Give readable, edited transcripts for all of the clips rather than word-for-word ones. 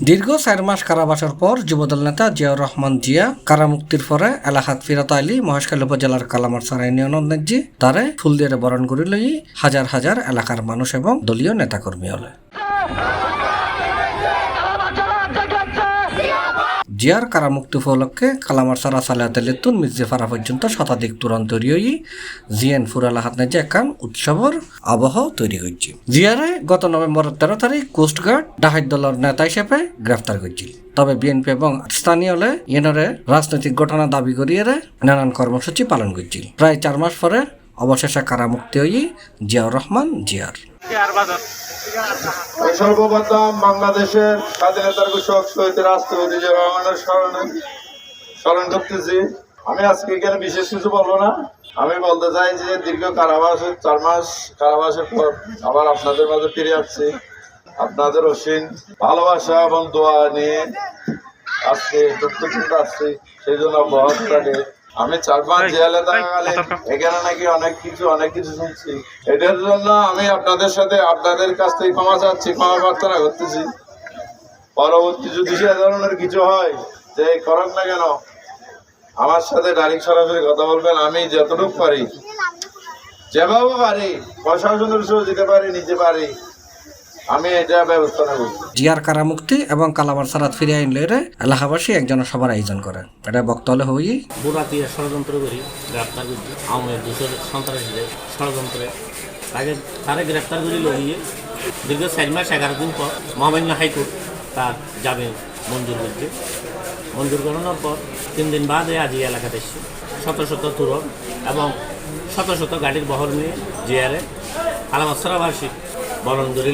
দীর্ঘ 4 মাস কারাবাসের পর যুবদল নেতা জিয়াউর রহমান জিয়া কারামুক্তির পরে এলাকাত ফিরত আইলি মহেশখালী উপজেলার কালামারছড়া ইউনিয়নের নেজি তারে ফুল দিয়ে বরণ করে লই হাজার হাজার এলাকার মানুষ এবং দলীয় নেতাকর্মী হলে জিয়ার কারামুক্তি উপলক্ষে কালামারছড়া সালাতেলেতুন মির্জেফারা পর্যন্ত শতাধিক তুরন্ত তৈরি জিএন ফুরালাহাত নেজে একান উৎসবর আবহ তৈরি হয়েছে। জিয়ারে গত নভেম্বর 13 তারিখ কোস্টগার্ড ডাকাত দলের নেতা হিসেবে গ্রেফতার করেছিল। তবে বিএনপি এবং স্থানীয় ইয়েনরে রাজনৈতিক ঘটনা দাবি করিয়ে নানান কর্মসূচি পালন করছিল। প্রায় 4 মাস পরে অবশেষে কারামুক্তি হই জিয়াউর রহমান জিয়ার। সর্বপ্রথম বাংলাদেশের স্বাধীনতার ঘোষক শহীদ রাষ্ট্রপতি জিয়াউর রহমানের স্মরণ করতেছি। আমি আজকে এখানে বিশেষ কিছু বলবো না। আমি বলতে চাই যে দীর্ঘ কারাবাসের 4 মাস কারাবাসের পর আবার আপনাদের মাঝে ফিরে আসছি। আপনাদের অসীম ভালোবাসা এবং দোয়া নিয়ে আজকে দুঃখিত আসছি, সেই জন্য বহুত থাকে। আমি 4 মাস জেলে থাকাকালীন এখানে নাকি অনেক কিছু শুনছি। এটার জন্য আমি আপনাদের সাথে আপনাদের কাছ থেকে ক্ষমা চাচ্ছি, ক্ষমা প্রার্থনা করতেছি। পরবর্তী যদি সে ধরনের কিছু হয় যে করক না কেন আমার সাথে ডাইরেক্ট সরাসরি কথা বলবেন। আমি যতটুকু পারি যেভাবে পারি প্রশাসনের সহ যেতে পারি নিজে পারি আমি এটা ব্যবস্থা নেব। জিয়ার কারামুক্তি এবং কালামারছড়াত ফিরে আইনলে এলাকাবাসী একজন সভার আয়োজন করে। এটা বক্তব্য হই বুড়াতিয়া ষড়যন্ত্র করি গ্রেপ্তার করছি আওয়ামী দূষর সন্ত্রাসীদের ষড়যন্ত্রে তারে গ্রেপ্তার করে লইয়ে দীর্ঘ 4 মাস 11 দিন পর মহামান্য হাইকোর্ট তার জামিন মঞ্জুর করছে। মঞ্জুর করানোর পর 3 দিন বাদে আজ এই এলাকাতে এসছে শত তুরক এবং শত গাড়ির বহর নিয়ে জিয়ারে কালামারছড়াবাসী বরণ করে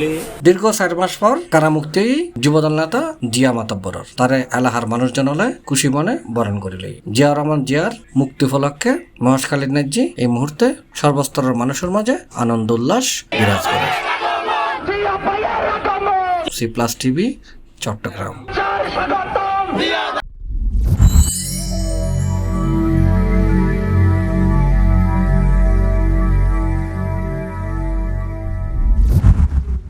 দীর্ঘ 4 মাস পর কারামুক্তি যুবদল নেতা জিয়া মাতব্বরের তারে এলাকার মানুষজন হলে খুশি মনে বরণ করিলে জিয়াউর রহমান জিয়ার মুক্তি উপলক্ষে মহেশখালীর নেজি এই মুহূর্তে সর্বস্তরের মানুষের মাঝে আনন্দ উল্লাস বিরাজ করে। C+ TV Chittagong.